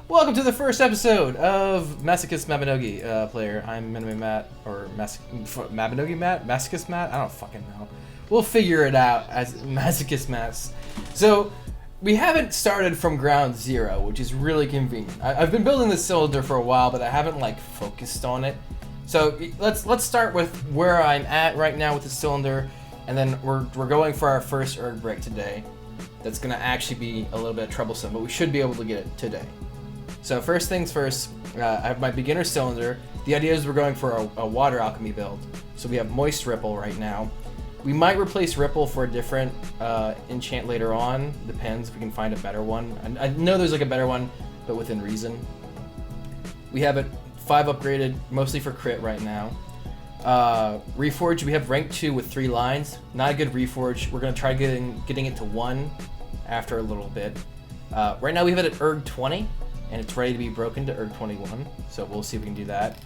Welcome to the first episode of Masochist Mabinogi player. I'm Minime Matt, or Mabinogi Matt? Masochist Matt? I don't fucking know. We'll figure it out as Masochist Matt. So, we haven't started from ground zero, which is really convenient. I've been building this cylinder for a while, but I haven't focused on it. So let's start with where I'm at right now with the cylinder, and then we're going for our first erg break today. That's gonna actually be a little bit troublesome, but we should be able to get it today. So first things first, I have my beginner cylinder. The idea is we're going for a water alchemy build. So we have moist ripple right now. We might replace ripple for a different enchant later on. Depends if we can find a better one. I know there's a better one, but within reason. We have it 5 upgraded, mostly for crit right now. Reforge, we have rank 2 with 3 lines. Not a good reforge. We're gonna try getting it to 1 after a little bit. Right now we have it at erg 20. And it's ready to be broken to erg 21, so we'll see if we can do that.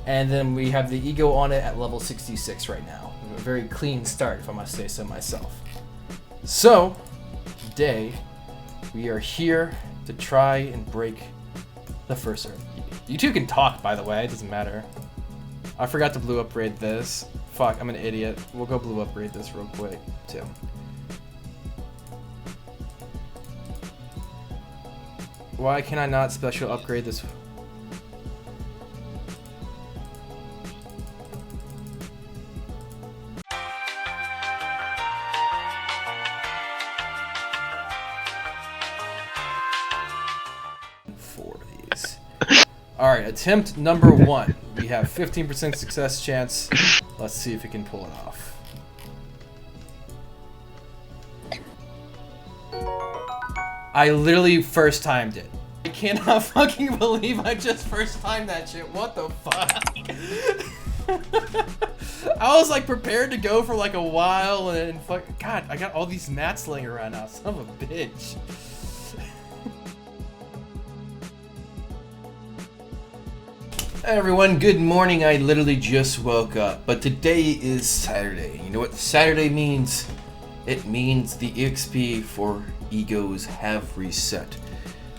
And then we have the ego on it at level 66 right now. A very clean start, if I must say so myself. So, today, we are here to try and break the first erg. You two can talk, by the way, it doesn't matter. I forgot to blue upgrade this. Fuck, I'm an idiot. We'll go blue upgrade this real quick, too. Why can I not special upgrade this? For these. Alright, attempt number 1. We have 15% success chance. Let's see if we can pull it off. I literally first timed it. I cannot fucking believe I just first timed that shit. What the fuck? I was prepared to go for a while and fuck. God, I got all these mats laying around now. Son of a bitch. Hey everyone, good morning. I literally just woke up, but today is Saturday. You know what Saturday means? It means the EXP for egos have reset.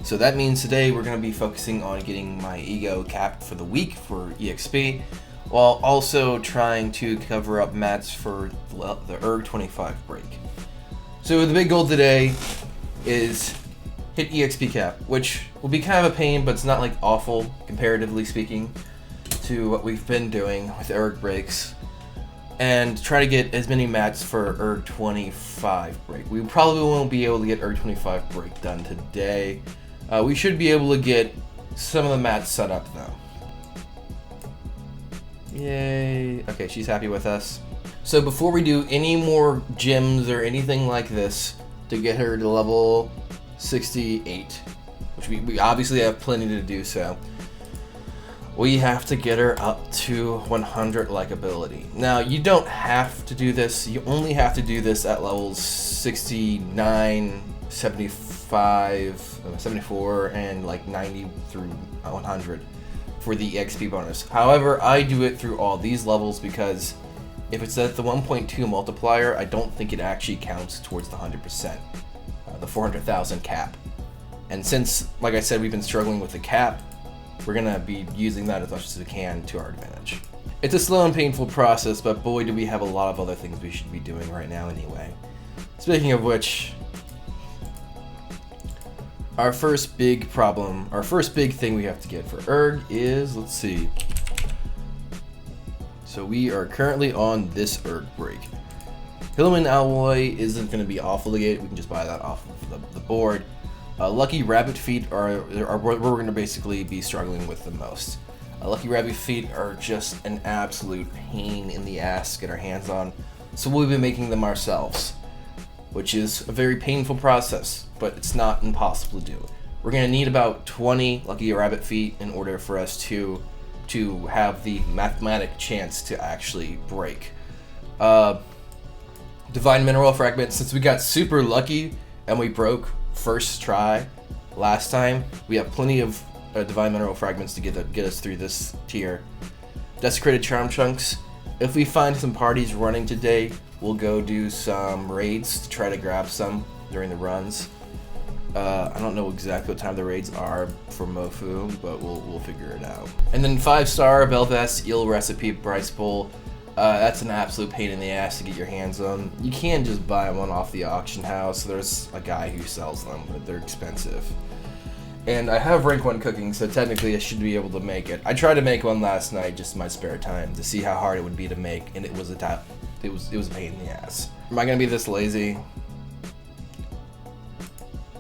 So that means today we're going to be focusing on getting my ego capped for the week for EXP, while also trying to cover up mats for the erg 25 break. So the big goal today is hit EXP cap, which will be kind of a pain, but it's not awful comparatively speaking to what we've been doing with erg breaks. And try to get as many mats for erg 25 break. We probably won't be able to get erg 25 break done today. We should be able to get some of the mats set up though. Yay. Okay, she's happy with us. So before we do any more gyms or anything like this to get her to level 68, which we obviously have plenty to do so, we have to get her up to 100 likability. Now, you don't have to do this. You only have to do this at levels 69, 75, 74, and 90 through 100 for the EXP bonus. However, I do it through all these levels because if it's at the 1.2 multiplier, I don't think it actually counts towards the 100%, the 400,000 cap. And since, like I said, we've been struggling with the cap, we're gonna be using that as much as we can to our advantage. It's a slow and painful process, but boy do we have a lot of other things we should be doing right now anyway. Speaking of which, our first big thing we have to get for erg is, let's see. So we are currently on this erg break. Hillman alloy isn't gonna be awful to get, we can just buy that off of the board. Lucky rabbit feet are where we're going to basically be struggling with the most. Lucky rabbit feet are just an absolute pain in the ass to get our hands on, so we'll be making them ourselves, which is a very painful process, but it's not impossible to do. We're going to need about 20 lucky rabbit feet in order for us to have the mathematic chance to actually break. Divine mineral fragment, since we got super lucky and we broke first try last time, we have plenty of divine mineral fragments to get us through this tier. Desecrated charm chunks. If we find some parties running today, we'll go do some raids to try to grab some during the runs. I don't know exactly what time the raids are for Mofu, but we'll figure it out. And then 5-star Belvest Eel Recipe Price Pool. That's an absolute pain in the ass to get your hands on. You can just buy one off the auction house. There's a guy who sells them, but they're expensive. And I have rank 1 cooking, so technically I should be able to make it. I tried to make one last night, just in my spare time, to see how hard it would be to make, and it was a pain in the ass. Am I gonna be this lazy?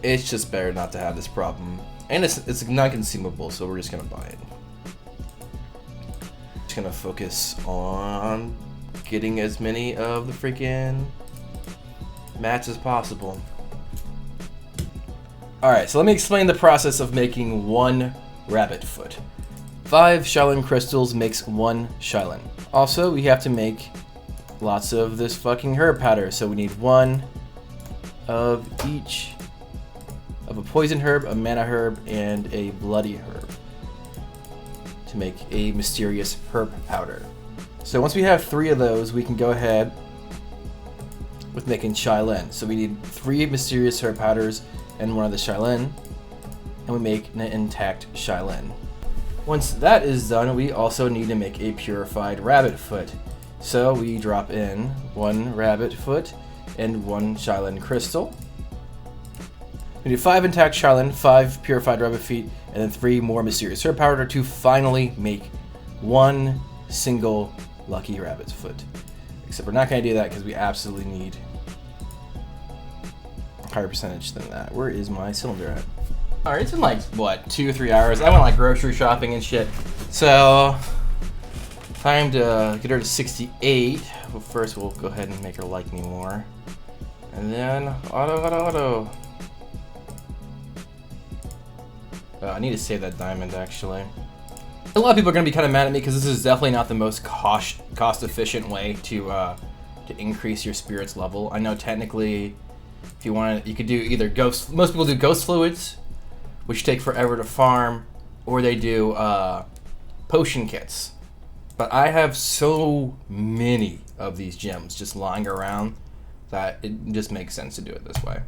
It's just better not to have this problem. And it's non-consumable, so we're just gonna buy it. Just gonna focus on getting as many of the freaking mats as possible. Alright, so let me explain the process of making 1 rabbit foot. 5 Shaolin crystals makes 1 Shaolin. Also, we have to make lots of this fucking herb powder, so we need 1 of each of a poison herb, a mana herb, and a bloody herb to make a mysterious herb powder. So once we have 3 of those, we can go ahead with making Shaolin. So we need 3 mysterious herb powders and 1 of the Shaolin, and we make an intact Shaolin. Once that is done, we also need to make a purified rabbit foot. So we drop in 1 rabbit foot and 1 Shaolin crystal. We need 5 intact Shaolin, 5 purified rabbit feet, and then 3 more mysterious herb powder to finally make 1 single lucky rabbit's foot. Except we're not going to do that because we absolutely need a higher percentage than that. Where is my cylinder at? Alright, it's been like, what, 2 or 3 hours. I went like grocery shopping and shit. So, time to get her to 68. Well, first we'll go ahead and make her like me more. And then, auto. I need to save that diamond, actually. A lot of people are going to be kind of mad at me because this is definitely not the most cost-efficient way to increase your spirit's level. I know technically, if you want to, you could do either ghost. Most people do ghost fluids, which take forever to farm, or they do potion kits. But I have so many of these gems just lying around that it just makes sense to do it this way.